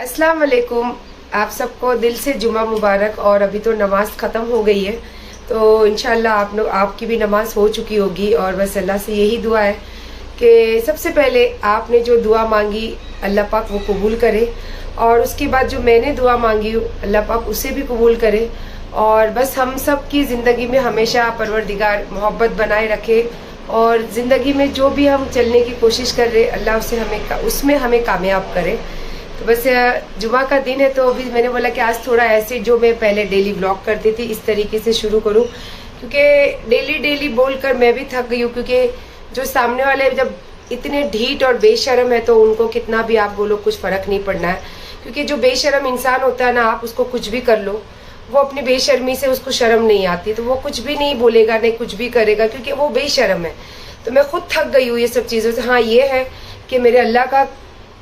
अस्सलाम वालेकुम। आप सबको दिल से जुमा मुबारक। और अभी तो नमाज ख़त्म हो गई है, तो इंशाल्लाह आपकी भी नमाज हो चुकी होगी। और बस अल्लाह से यही दुआ है कि सबसे पहले आपने जो दुआ मांगी अल्लाह पाक वो कबूल करे, और उसके बाद जो मैंने दुआ मांगी अल्लाह पाक उसे भी कबूल करे। और बस हम सब की ज़िंदगी में हमेशा परवरदिगार मोहब्बत बनाए रखे, और ज़िंदगी में जो भी हम चलने की कोशिश कर रहे अल्लाह उसमें हमें कामयाब करे। तो बस जुमा का दिन है, तो अभी मैंने बोला कि आज थोड़ा ऐसे जो मैं पहले डेली व्लॉग करती थी इस तरीके से शुरू करूं, क्योंकि डेली बोलकर मैं भी थक गई हूँ। क्योंकि जो सामने वाले जब इतने ढीठ और बेशर्म है तो उनको कितना भी आप बोलो कुछ फ़र्क नहीं पड़ना है। क्योंकि जो बेशर्म इंसान होता है ना, आप उसको कुछ भी कर लो, वो अपनी बेशर्मी से उसको शर्म नहीं आती, तो वो कुछ भी नहीं बोलेगा, नहीं कुछ भी करेगा, क्योंकि वो बेशर्म है। तो मैं खुद थक गई हूँ ये सब चीज़ों से। हाँ, ये है कि मेरे अल्लाह का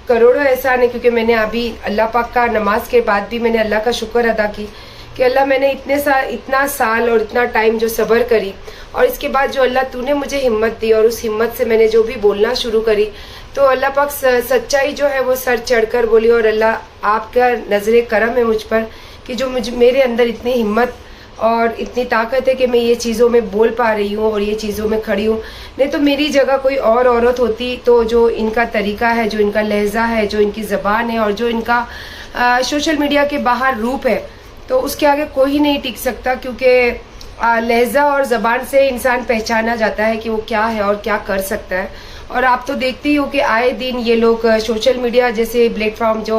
करोड़ों एहसान है, क्योंकि मैंने अभी अल्लाह पाक का नमाज के बाद भी मैंने अल्लाह का शुक्र अदा की कि अल्लाह मैंने इतना साल और इतना टाइम जो सब्र करी, और इसके बाद जो अल्लाह तूने मुझे हिम्मत दी, और उस हिम्मत से मैंने जो भी बोलना शुरू करी, तो अल्लाह पाक सच्चाई जो है वो सर चढ़कर बोली। और अल्लाह आपका नज़रे करम है मुझ पर कि जो मेरे अंदर इतनी हिम्मत और इतनी ताकत है कि मैं ये चीज़ों में बोल पा रही हूँ और ये चीज़ों में खड़ी हूँ। नहीं तो मेरी जगह कोई और औरत होती तो जो इनका तरीका है, जो इनका लहजा है, जो इनकी ज़बान है, और जो इनका सोशल मीडिया के बाहर रूप है, तो उसके आगे कोई नहीं टिक सकता। क्योंकि लहजा और ज़बान से इंसान पहचाना जाता है कि वो क्या है और क्या कर सकता है। और आप तो देखते ही हो कि आए दिन ये लोग सोशल मीडिया जैसे प्लेटफॉर्म जो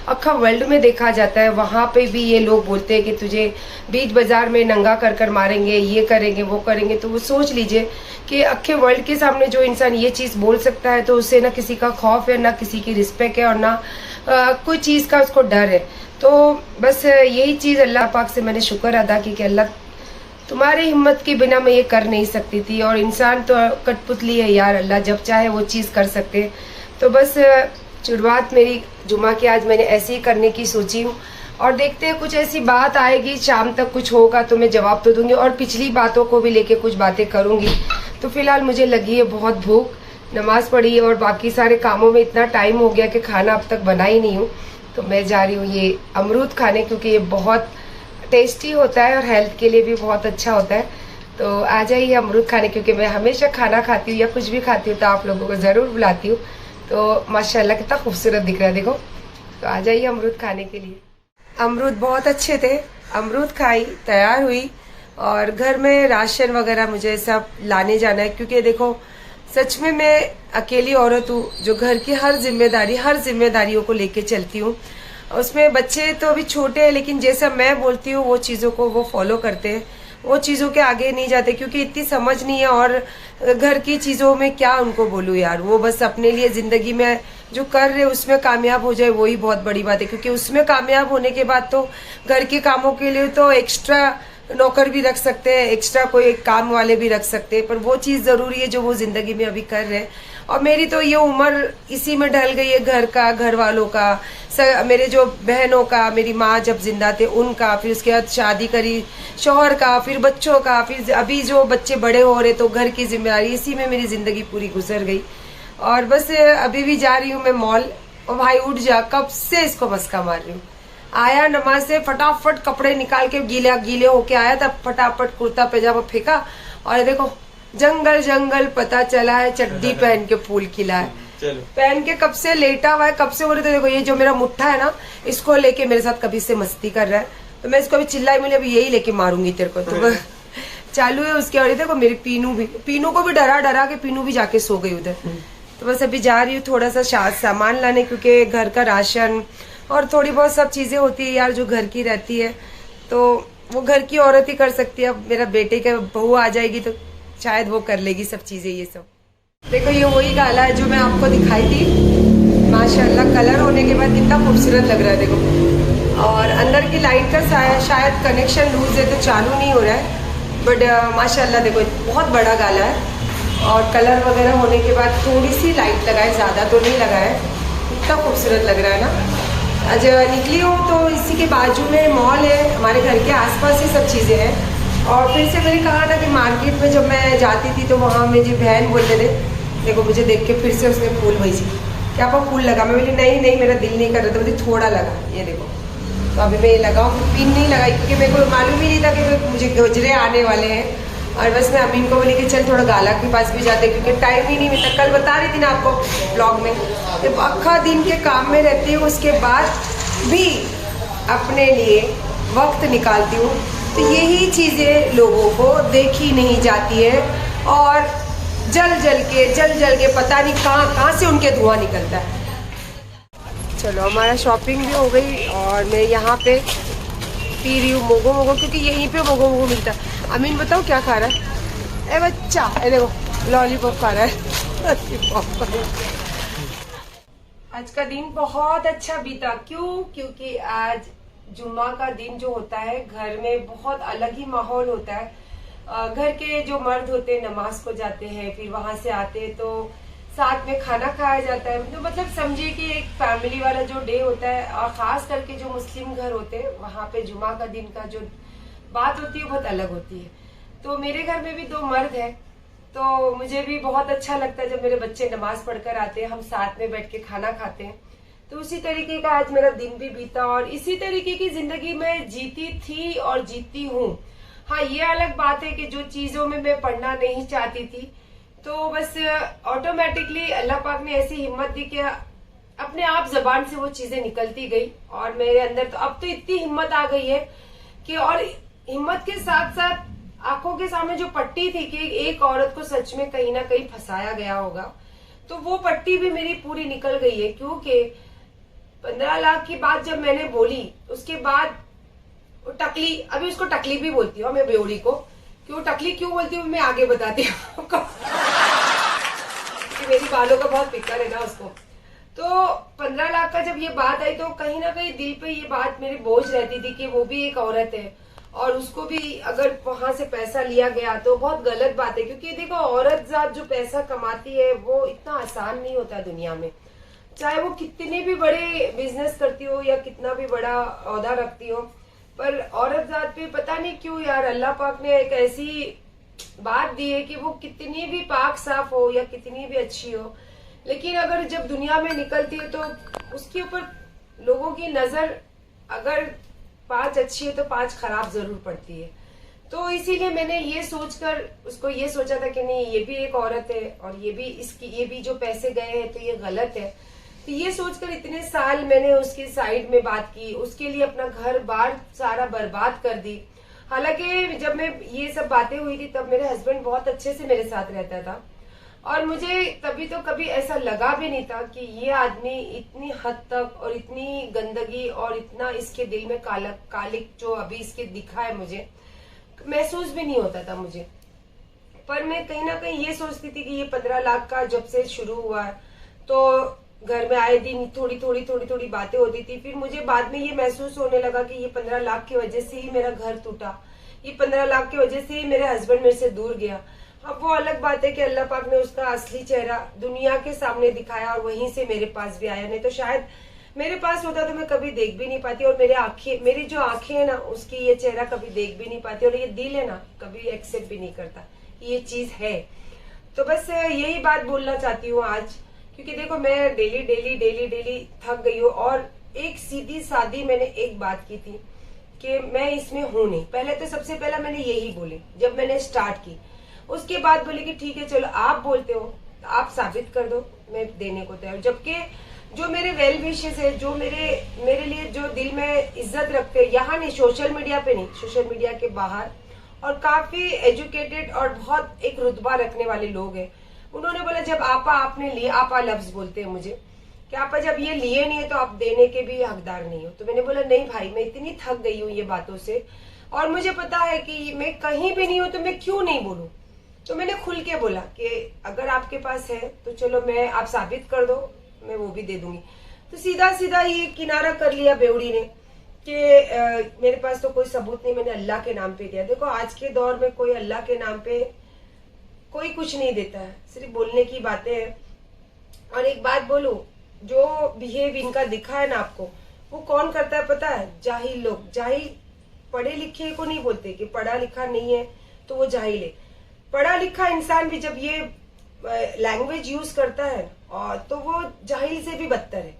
अक्खा वर्ल्ड में देखा जाता है, वहाँ पे भी ये लोग बोलते हैं कि तुझे बीच बाजार में नंगा कर मारेंगे, ये करेंगे, वो करेंगे। तो वो सोच लीजिए कि अक्खे वर्ल्ड के सामने जो इंसान ये चीज़ बोल सकता है, तो उससे ना किसी का खौफ है, ना किसी की रिस्पेक्ट है, और ना कोई चीज़ का उसको डर है। तो बस यही चीज़ अल्लाह पाक से मैंने शुक्र अदा की कि अल्लाह तुम्हारी हिम्मत के बिना मैं ये कर नहीं सकती थी। और इंसान तो कठपुतली है यार, अल्लाह जब चाहे वो चीज़ कर सकते। तो बस शुरुआत मेरी जुमा की आज मैंने ऐसे ही करने की सोची हूँ, और देखते हैं कुछ ऐसी बात आएगी, शाम तक कुछ होगा तो मैं जवाब तो दूंगी, और पिछली बातों को भी लेके कुछ बातें करूँगी। तो फिलहाल मुझे लगी है बहुत भूख, नमाज़ पढ़ी है, और बाकी सारे कामों में इतना टाइम हो गया कि खाना अब तक बना ही नहीं हूँ। तो मैं जा रही हूँ ये अमरूद खाने, क्योंकि ये बहुत टेस्टी होता है और हेल्थ के लिए भी बहुत अच्छा होता है। तो आ जाइए अमरूद खाने, क्योंकि मैं हमेशा खाना खाती हूँ या कुछ भी खाती हूँ तो आप लोगों को ज़रूर बुलाती हूँ। तो माशाल्लाह कितना खूबसूरत दिख रहा है, देखो। तो आ जाइए अमरूद खाने के लिए। अमरूद बहुत अच्छे थे, अमरूद खाई, तैयार हुई, और घर में राशन वगैरह मुझे सब लाने जाना है। क्योंकि देखो सच में मैं अकेली औरत हूँ जो घर की हर जिम्मेदारियों को लेके चलती हूँ। उसमें बच्चे तो अभी छोटे हैं, लेकिन जैसा मैं बोलती हूँ वो चीज़ों को वो फॉलो करते हैं, वो चीज़ों के आगे नहीं जाते, क्योंकि इतनी समझ नहीं है। और घर की चीज़ों में क्या उनको बोलूँ यार, वो बस अपने लिए ज़िंदगी में जो कर रहे उसमें कामयाब हो जाए वही बहुत बड़ी बात है। क्योंकि उसमें कामयाब होने के बाद तो घर के कामों के लिए तो एक्स्ट्रा नौकर भी रख सकते हैं, एक्स्ट्रा कोई काम वाले भी रख सकते हैं, पर वो चीज़ ज़रूरी है जो वो ज़िंदगी में अभी कर रहे हैं। और मेरी तो ये उम्र इसी में ढल गई है, घर का, घर वालों का, मेरे जो बहनों का, मेरी माँ जब जिंदा थे उनका, फिर उसके बाद शादी करी शौहर का, फिर बच्चों का, फिर अभी जो बच्चे बड़े हो रहे तो घर की जिम्मेदारी, इसी में मेरी ज़िंदगी पूरी गुजर गई। और बस अभी भी जा रही हूँ मैं मॉल। और भाई उठ जा, कब से इसको मस्का मार रही हूँ। आया नमाज से, फटाफट कपड़े निकाल के गीले होके आया था, फटाफट कुर्ता पैजामा फेंका, और देखो जंगल पता चला है चड्डी पहन के फूल खिला है। पहन के कब से लेटा हुआ है, कब से बोले। तो देखो ये जो मेरा मुट्ठा है ना, इसको लेके मेरे साथ कभी से मस्ती कर रहा है, तो मैं इसको अभी चिल्लाई मिले अभी यही लेके मारूंगी तेरे को। तो चालू है उसके। और देखो मेरी पीनू को भी डरा के पीनू भी जाके सो गई उधर। तो बस अभी जा रही हूँ थोड़ा सा सामान लाने, क्योंकि घर का राशन और थोड़ी बहुत सब चीजें होती है यार जो घर की रहती है, तो वो घर की औरत ही कर सकती है। अब मेरा बेटे का बहू आ जाएगी तो शायद वो कर लेगी सब चीजें। ये सब देखो, ये वही गाला है जो मैं आपको दिखाई थी। माशाल्लाह कलर होने के बाद कितना खूबसूरत लग रहा है, देखो। और अंदर की लाइट का शायद कनेक्शन लूज है तो चालू नहीं हो रहा है, बट माशाल्लाह देखो बहुत बड़ा गाला है। और कलर वगैरह होने के बाद थोड़ी सी लाइट लगाए, ज़्यादा तो नहीं लगाए। कितना खूबसूरत लग रहा है ना। आज निकली हूँ तो इसी के बाजू में मॉल है, हमारे घर के आसपास ही सब चीज़ें हैं। और फिर से मैंने कहा था कि मार्केट में जब मैं जाती थी तो वहाँ मेरी बहन बोलते थे, देखो मुझे देख के फिर से उसने फूल भेजी। कि आपको फूल लगा। मैं बोली नहीं नहीं मेरा दिल नहीं कर रहा था, मुझे थोड़ा लगा, ये देखो। तो अभी मैं ये लगाऊँ, पिन नहीं लगाई क्योंकि मेरे को मालूम ही नहीं था कि मुझे गजरे आने वाले हैं। और बस मैं अमीन को बोली कि चल थोड़ा गाला के पास भी जाते क्योंकि टाइम ही नहीं मिलता। कल बता रही थी ना आपको ब्लॉग में, जब अक्खा दिन के काम में रहती हूँ उसके बाद भी अपने लिए वक्त निकालती हूँ। तो यही चीज़ें लोगों को देखी नहीं जाती है और जल जल के पता नहीं कहाँ से उनके धुआं निकलता है। चलो हमारा शॉपिंग भी हो गई और मैं यहाँ पे पी रही हूँ मोगो क्योंकि यहीं पे मोगो मिलता है। अमीन बताओ क्या खा रहा है? ए बच्चा, ए देखो लॉलीपॉप खा रहा है। आज का दिन बहुत अच्छा बीता। क्यों? क्योंकि आज जुम्मा का दिन जो होता है घर में बहुत अलग ही माहौल होता है। घर के जो मर्द होते हैं नमाज को जाते हैं, फिर वहां से आते हैं तो साथ में खाना खाया जाता है। तो मतलब समझिए कि एक फैमिली वाला जो डे होता है। और खास करके जो मुस्लिम घर होते हैं वहां पे जुम्मा का दिन का जो बात होती है बहुत अलग होती है। तो मेरे घर में भी 2 मर्द हैं, तो मुझे भी बहुत अच्छा लगता है जब मेरे बच्चे नमाज पढ़कर आते हैं, हम साथ में बैठ के खाना खाते हैं। तो उसी तरीके का आज मेरा दिन भी बीता और इसी तरीके की जिंदगी में जीती थी और जीती हूँ। हाँ, ये अलग बात है कि जो चीजों में मैं पढ़ना नहीं चाहती थी तो बस ऑटोमेटिकली अल्लाह पाक ने ऐसी हिम्मत दी कि अपने आप जबान से वो चीजें निकलती गई। और मेरे अंदर तो अब तो इतनी हिम्मत आ गई है कि, और हिम्मत के साथ साथ आंखों के सामने जो पट्टी थी कि एक औरत को सच में कहीं ना कहीं फंसाया गया होगा, तो वो पट्टी भी मेरी पूरी निकल गई है। क्योंकि 15 लाख की बात जब मैंने बोली उसके बाद वो टकली, अभी उसको टकली भी बोलती हूँ मैं बेवड़ी को, कि वो टकली क्यों बोलती हूँ मैं आगे बताती हूँ आपको। मेरी बालों का बहुत फिक्र है ना उसको। तो 15 लाख का जब ये बात आई तो कहीं ना कहीं दिल पे ये बात मेरी बोझ रहती थी कि वो भी एक औरत है और उसको भी अगर वहां से पैसा लिया गया तो बहुत गलत बात है। क्योंकि देखो औरत जात जो पैसा कमाती है वो इतना आसान नहीं होता दुनिया में, चाहे वो कितने भी बड़े बिजनेस करती हो या कितना भी बड़ा ओहदा रखती हो, पर औरत जात पे पता नहीं क्यों यार अल्लाह पाक ने एक ऐसी बात दी है कि वो कितनी भी पाक साफ हो या कितनी भी अच्छी हो, लेकिन अगर जब दुनिया में निकलती है तो उसके ऊपर लोगों की नजर अगर 5 अच्छी है तो 5 खराब जरूर पड़ती है। तो इसीलिए मैंने ये सोचकर उसको ये सोचा था कि नहीं ये भी एक औरत है और ये भी जो पैसे गए हैं तो ये गलत है। तो ये सोचकर इतने साल मैंने उसकी साइड में बात की, उसके लिए अपना घर बार सारा बर्बाद कर दी। हालांकि जब मैं ये सब बातें हुई थी तब मेरे हस्बैंड बहुत अच्छे से मेरे साथ रहता था और मुझे तभी तो कभी ऐसा लगा भी नहीं था कि ये आदमी इतनी हद तक और इतनी गंदगी और इतना इसके दिल में कालिक जो अभी इसके दिखा है मुझे महसूस भी नहीं होता था मुझे। पर मैं कहीं ना कहीं ये सोचती थी कि ये 15 लाख का जब से शुरू हुआ तो घर में आए दिन थोड़ी बातें होती थी। फिर मुझे बाद में ये महसूस होने लगा कि ये 15 लाख की वजह से ही मेरा घर टूटा, ये 15 लाख की वजह से ही मेरे हस्बैंड मेरे से दूर गया। अब वो अलग बात है कि अल्लाह पाक ने उसका असली चेहरा दुनिया के सामने दिखाया और वहीं से मेरे पास भी आया, नहीं तो शायद मेरे पास होता तो मैं कभी देख भी नहीं पाती। और मेरी जो आंखें है ना उसकी ये चेहरा कभी देख भी नहीं पाती और ये दिल है ना कभी एक्सेप्ट भी नहीं करता ये चीज है। तो बस यही बात बोलना चाहती हूँ आज, क्योंकि देखो मैं डेली थक गई हूँ। और एक सीधी सादी मैंने एक बात की थी कि मैं इसमें हूं नहीं। पहले तो सबसे पहला मैंने यही बोली जब मैंने स्टार्ट की, उसके बाद बोली कि ठीक है चलो आप बोलते हो तो आप साबित कर दो, मैं देने को तैयार। जबकि जो मेरे वेल विशेस है, जो मेरे लिए जो दिल में इज्जत रखते हैं, यहाँ नहीं सोशल मीडिया पे नहीं, सोशल मीडिया के बाहर, और काफी एजुकेटेड और बहुत एक रुतबा रखने वाले लोग हैं, उन्होंने बोला जब आपने लिए, आपा लफ्ज बोलते हैं मुझे कि आपा जब ये लिए नहीं है तो आप देने के भी हकदार नहीं हो। तो मैंने बोला नहीं भाई, मैं इतनी थक गई हूँ ये बातों से और मुझे पता है कि मैं कहीं भी नहीं हूँ तो मैं क्यों नहीं बोलूं। तो मैंने खुल के बोला कि अगर आपके पास है तो चलो मैं आप साबित कर दो, मैं वो भी दे दूंगी। तो सीधा ये किनारा कर लिया बेवड़ी ने कि मेरे पास तो कोई सबूत नहीं, मैंने अल्लाह के नाम पे दिया। देखो आज के दौर में कोई अल्लाह के नाम पे कोई कुछ नहीं देता है, सिर्फ बोलने की बातें हैं। और एक बात बोलूं, जो बिहेव इनका दिखा है ना आपको, वो कौन करता है पता है? जाहिल लोग। जाहिल पढ़े लिखे को नहीं बोलते कि पढ़ा लिखा नहीं है तो वो जाहिल है। पढ़ा लिखा इंसान भी जब ये लैंग्वेज यूज करता है और तो वो जाहिल से भी बदतर है।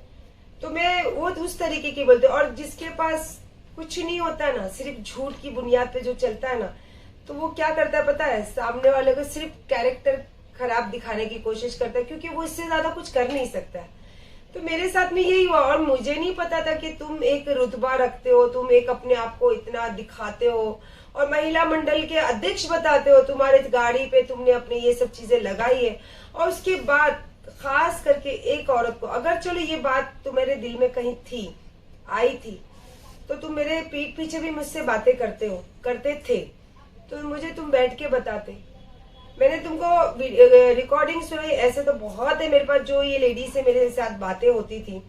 तो मैं वो उस तरीके की बोलते, और जिसके पास कुछ नहीं होता ना, सिर्फ झूठ की बुनियाद पे जो चलता है ना, तो वो क्या करता है पता है, सामने वाले को सिर्फ कैरेक्टर खराब दिखाने की कोशिश करता है, क्योंकि वो इससे ज्यादा कुछ कर नहीं सकता है। तो मेरे साथ में यही हुआ, और मुझे नहीं पता था कि तुम एक रुतबा रखते हो, तुम एक अपने आप को इतना दिखाते हो और महिला मंडल के अध्यक्ष बताते हो, तुम्हारे गाड़ी पे तुमने अपने ये सब चीजें लगाई है, और उसके बाद खास करके एक औरत को, अगर चलो ये बात तुम्हारे दिल में कहीं थी, आई थी, तो तुम मेरे पीठ पीछे भी मुझसे बातें करते थे, तो मुझे तुम बैठ के बताते। मैंने तुमको रिकॉर्डिंग सुनाई, ऐसे तो बहुत है मेरे पास जो ये लेडी से मेरे साथ बातें होती थी।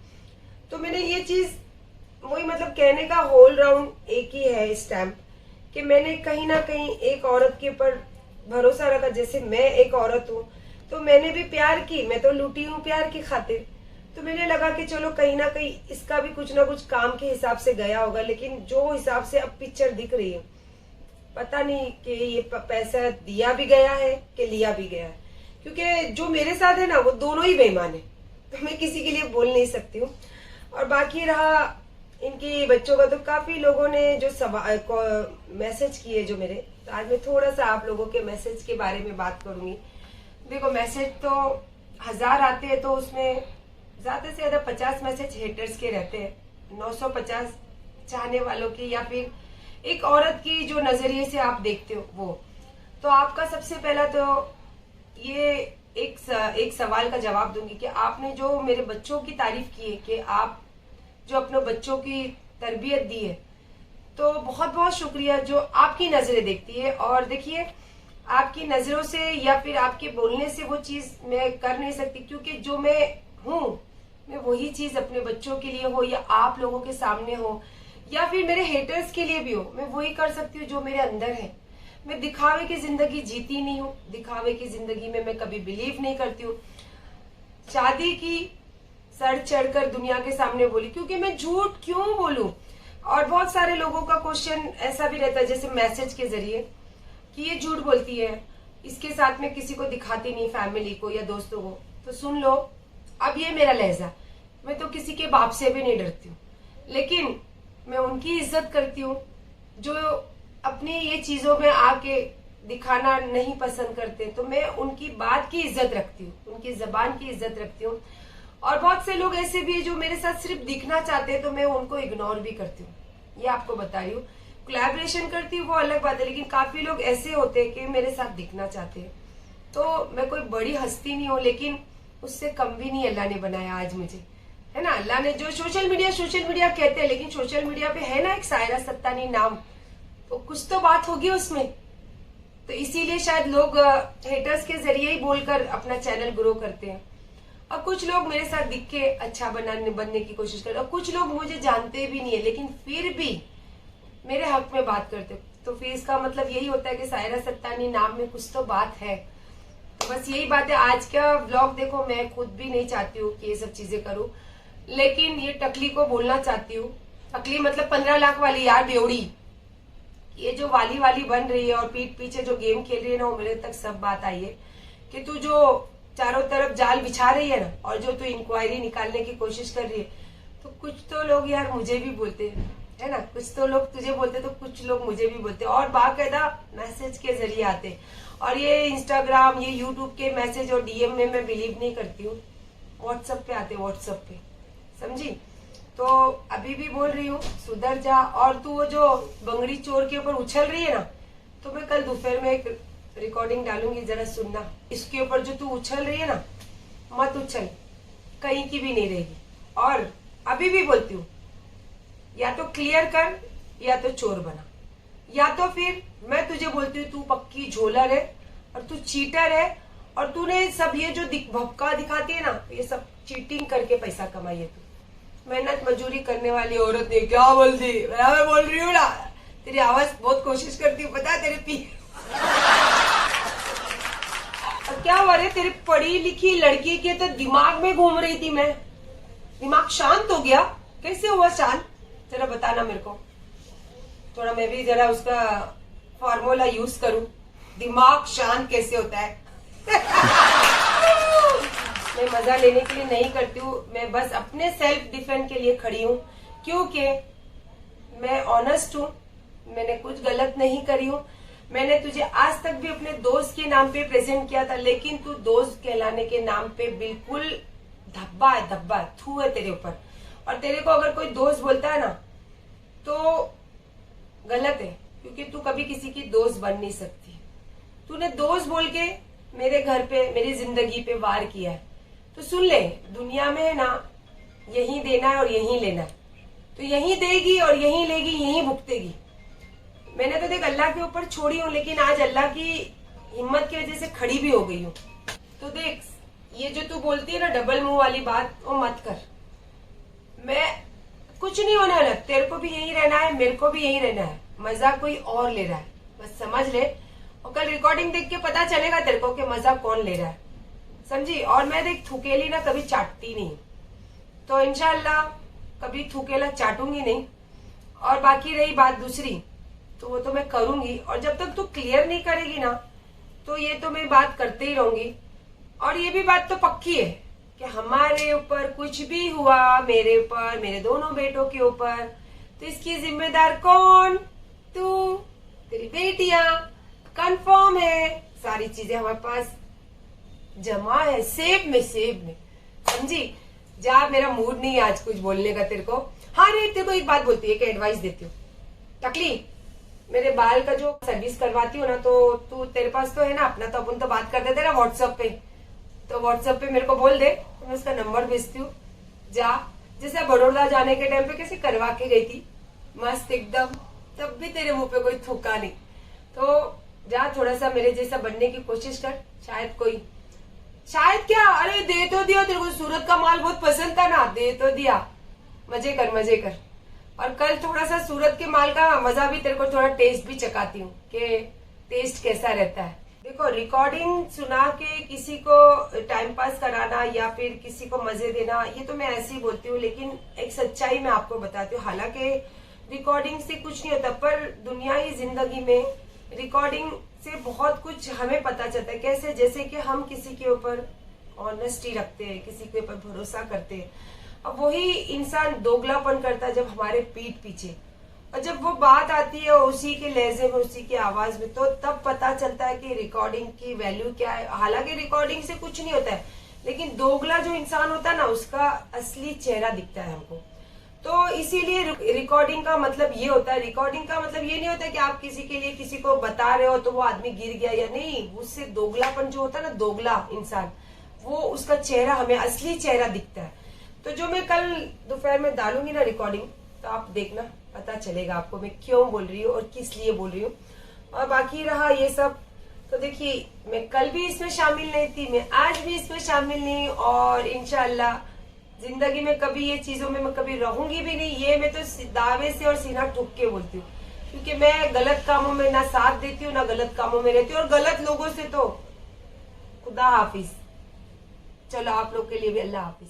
तो मैंने ये चीज, वही मतलब कहने का होल राउंड एक ही है इस टाइम, कि मैंने कहीं ना कहीं एक औरत के ऊपर भरोसा रखा। जैसे मैं एक औरत हूँ, तो मैंने भी प्यार की, मैं तो लूटी हूँ प्यार की खातिर। तो मैंने लगा कि चलो कहीं ना कहीं इसका भी कुछ ना कुछ काम के हिसाब से गया होगा, लेकिन जो हिसाब से अब पिक्चर दिख रही है, पता नहीं कि ये पैसा दिया भी गया है कि लिया भी गया है, क्योंकि जो मेरे साथ है ना वो दोनों ही बेईमान है, तो मैं किसी के लिए बोल नहीं सकती हूँ। और बाकी रहा इनके बच्चों का, तो काफी लोगों ने जो मैसेज किए जो मेरे, तो आज मैं थोड़ा सा आप लोगों के मैसेज के बारे में बात करूंगी। देखो मैसेज तो 1000 आते हैं, तो उसमें ज्यादा से ज्यादा 50 मैसेज हेटर्स के रहते हैं, 950 चाहने वालों के, या फिर एक औरत की जो नजरिए से आप देखते हो वो। तो आपका सबसे पहला तो ये एक सवाल का जवाब दूंगी कि आपने जो मेरे बच्चों की तारीफ की है, कि आप जो अपने बच्चों की तरबियत दी है, तो बहुत बहुत शुक्रिया। जो आपकी नजरें देखती है, और देखिए आपकी नजरों से या फिर आपके बोलने से वो चीज मैं कर नहीं सकती, क्योंकि जो मैं हूँ, मैं वही चीज अपने बच्चों के लिए हो, या आप लोगों के सामने हो, या फिर मेरे हेटर्स के लिए भी हो, मैं वही कर सकती हूँ जो मेरे अंदर है। मैं दिखावे की जिंदगी जीती नहीं हूँ, दिखावे की जिंदगी में मैं कभी बिलीव नहीं करती हूँ। शादी की सर चढ़कर दुनिया के सामने बोली, क्योंकि मैं झूठ क्यों बोलूं। और बहुत सारे लोगों का क्वेश्चन ऐसा भी रहता है, जैसे मैसेज के जरिए, कि ये झूठ बोलती है, इसके साथ में किसी को दिखाती नहीं, फैमिली को या दोस्तों को। तो सुन लो, अब ये मेरा लहजा, मैं तो किसी के बाप से भी नहीं डरती हूँ, लेकिन मैं उनकी इज्जत करती हूँ जो अपनी ये चीजों में आके दिखाना नहीं पसंद करते। तो मैं उनकी बात की इज्जत रखती हूँ, उनकी जबान की इज्जत रखती हूँ। और बहुत से लोग ऐसे भी जो मेरे साथ सिर्फ दिखना चाहते हैं, तो मैं उनको इग्नोर भी करती हूँ, ये आपको बता रही हूँ। कोलैबोरेशन करती हूँ वो अलग बात है, लेकिन काफी लोग ऐसे होते हैं कि मेरे साथ दिखना चाहते हैं। तो मैं कोई बड़ी हस्ती नहीं हूँ, लेकिन उससे कम भी नहीं अल्लाह ने बनाया आज मुझे, है ना। अल्लाह ने जो सोशल मीडिया कहते हैं, लेकिन सोशल मीडिया पे है ना एक सायरा सत्तानी नाम, तो कुछ तो बात होगी उसमें। तो इसीलिए शायद लोग हेटर्स के जरिए ही बोलकर अपना चैनल ग्रो करते हैं। और कुछ लोग मेरे साथ दिख के अच्छा बनने की कोशिश करते हैं, और कुछ लोग मुझे जानते भी नहीं है, लेकिन फिर भी मेरे हक में बात करते हैं। तो फिर इसका मतलब यही होता है कि सायरा सत्तानी नाम में कुछ तो बात है। तो बस यही बात है। आज का व्लॉग देखो, मैं खुद भी नहीं चाहती हूँ कि ये सब चीजें करूँ, लेकिन ये टकली को बोलना चाहती हूँ। टकली मतलब 15 लाख वाली यार बेवड़ी, ये जो वाली बन रही है और पीठ पीछे जो गेम खेल रही है ना, वो मेरे तक सब बात आई है कि तू जो चारों तरफ जाल बिछा रही है ना, और जो तू इंक्वायरी निकालने की कोशिश कर रही है, तो कुछ तो लोग यार मुझे भी बोलते हैं, है ना, कुछ तो लोग तुझे बोलते, तो कुछ लोग मुझे भी बोलते, और बाकायदा मैसेज के जरिए आते। और ये इंस्टाग्राम, ये यूट्यूब के मैसेज और डीएम में मैं बिलीव नहीं करती हूँ, व्हाट्सएप पे आते, व्हाट्सएप पे, समझी। तो अभी भी बोल रही हूँ, सुधर जा। और तू वो जो बंगड़ी चोर के ऊपर उछल रही है ना, तो मैं कल दोपहर में एक रिकॉर्डिंग डालूंगी, जरा सुनना। इसके ऊपर जो तू उछल रही है ना, मत उछल, कहीं की भी नहीं रहेगी। और अभी भी बोलती हूँ, या तो क्लियर कर, या तो चोर बना, या तो फिर मैं तुझे बोलती हूँ तू पक्की झोलर है और तू चीटर है, और तूने सब ये जो भपका दिखाती है ना, ये सब चीटिंग करके पैसा कमाई है। तू मेहनत मजूरी करने वाली औरत ने क्या बोल दी, मैं बोल रही हूँ ना, तेरी आवाज बहुत कोशिश करती हूँ, पता है तेरे पी। और क्या हुआ रे, तेरी पढ़ी लिखी लड़की के तो दिमाग में घूम रही थी मैं, दिमाग शांत हो गया, कैसे हुआ शांत, जरा बताना मेरे को, थोड़ा मैं भी जरा उसका फॉर्मूला यूज करूं, दिमाग शांत कैसे होता है। मैं मजा लेने के लिए नहीं करती हूँ, मैं बस अपने सेल्फ डिफेंड के लिए खड़ी हूँ, क्योंकि मैं ऑनेस्ट हूँ, मैंने कुछ गलत नहीं करी हूँ। मैंने तुझे आज तक भी अपने दोस्त के नाम पे प्रेजेंट किया था, लेकिन तू दोस्त कहलाने के नाम पे बिल्कुल धब्बा है, धब्बा थू है तेरे ऊपर। और तेरे को अगर कोई दोस्त बोलता है ना तो गलत है, क्योंकि तू कभी किसी की दोस्त बन नहीं सकती। तूने दोस्त बोल के मेरे घर पे, मेरी जिंदगी पे वार किया है। तो सुन ले, दुनिया में है ना यही देना है और यही लेना है, तो यही देगी और यही लेगी, यही भुगतेगी। मैंने तो देख अल्लाह के ऊपर छोड़ी हूँ, लेकिन आज अल्लाह की हिम्मत की वजह से खड़ी भी हो गई हूँ। तो देख, ये जो तू बोलती है ना डबल मुंह वाली बात, वो मत कर। मैं कुछ नहीं होने वाला, तेरे को भी यही रहना है, मेरे को भी यही रहना है। मजा कोई और ले रहा है, बस समझ ले। और कल रिकॉर्डिंग देख के पता चलेगा तेरे को कि मजा कौन ले रहा है, समझी। और मैं देख थूकेली ना कभी चाटती नहीं, तो इंशाल्लाह कभी थूकेला चाटूंगी नहीं। और बाकी रही बात दूसरी, तो वो तो मैं करूंगी, और जब तक तू क्लियर नहीं करेगी ना तो ये तो मैं बात करते ही रहूंगी। और ये भी बात तो पक्की है कि हमारे ऊपर कुछ भी हुआ, मेरे ऊपर, मेरे दोनों बेटों के ऊपर, तो इसकी जिम्मेदार कौन? तू, तेरी बेटियां। कंफर्म है, सारी चीजें हमारे पास जमा है, सेव में, सेव में, समझी। जा, मेरा मूड नहीं है आज कुछ बोलने का तेरे को। हाँ रे, तेरे को एक बात बोलती है, एक एडवाइस देती हूँ। टकली, मेरे बाल का जो सर्विस करवाती हूँ ना, तो तू, तेरे पास तो है ना अपना, तो अपन तो बात करते थे ना व्हाट्सएप पे, तो व्हाट्सएप पे मेरे को बोल दे, तो मैं उसका नंबर भेजती हूँ। जा, जैसे बड़ौदा जाने के टाइम पे कैसे करवा के गई थी, मस्त एकदम, तब भी तेरे मुंह पे कोई थूका नहीं। तो जा, थोड़ा सा मेरे जैसा बनने की कोशिश कर, शायद क्या, अरे दे तो दिया, तेरे को सूरत का माल बहुत पसंद था ना, दे तो दिया, मजे कर, मजे कर। और कल थोड़ा सा सूरत के माल का मजा भी तेरे को थोड़ा टेस्ट भी चखाती हूँ कि टेस्ट कैसा रहता है। देखो, रिकॉर्डिंग सुना के किसी को टाइम पास कराना या फिर किसी को मजे देना, ये तो मैं ऐसे ही बोलती हूँ, लेकिन एक सच्चाई मैं आपको बताती हूँ। हालांकि रिकॉर्डिंग से कुछ नहीं होता, पर दुनियाई जिंदगी में रिकॉर्डिंग से बहुत कुछ हमें पता चलता है। कैसे? जैसे कि हम किसी के ऊपर ऑनेस्टी रखते हैं, किसी के ऊपर भरोसा करते हैं, अब वही इंसान दोगलापन करता है जब हमारे पीठ पीछे, और जब वो बात आती है उसी के लहजे में, उसी की आवाज में, तो तब पता चलता है कि रिकॉर्डिंग की वैल्यू क्या है। हालांकि रिकॉर्डिंग से कुछ नहीं होता है, लेकिन दोगला जो इंसान होता है ना, उसका असली चेहरा दिखता है हमको। तो इसीलिए रिकॉर्डिंग का मतलब ये होता है, रिकॉर्डिंग का मतलब ये नहीं होता कि आप किसी के लिए किसी को बता रहे हो तो वो आदमी गिर गया या नहीं, उससे दोगलापन जो होता है ना, दोगला इंसान, वो उसका चेहरा, हमें असली चेहरा दिखता है। तो जो मैं कल दोपहर में डालूंगी ना रिकॉर्डिंग, तो आप देखना, पता चलेगा आपको मैं क्यों बोल रही हूँ और किस लिए बोल रही हूँ। और बाकी रहा ये सब, तो देखिए, मैं कल भी इसमें शामिल नहीं थी, मैं आज भी इसमें शामिल नहीं, और इंशाल्लाह जिंदगी में कभी ये चीजों में मैं कभी रहूंगी भी नहीं। ये मैं तो दावे से और सीना ठुक के बोलती हूँ, क्योंकि मैं गलत कामों में ना साथ देती हूँ, ना गलत कामों में रहती हूँ, और गलत लोगों से तो खुदा हाफिज। चलो, आप लोग के लिए भी अल्लाह हाफिज।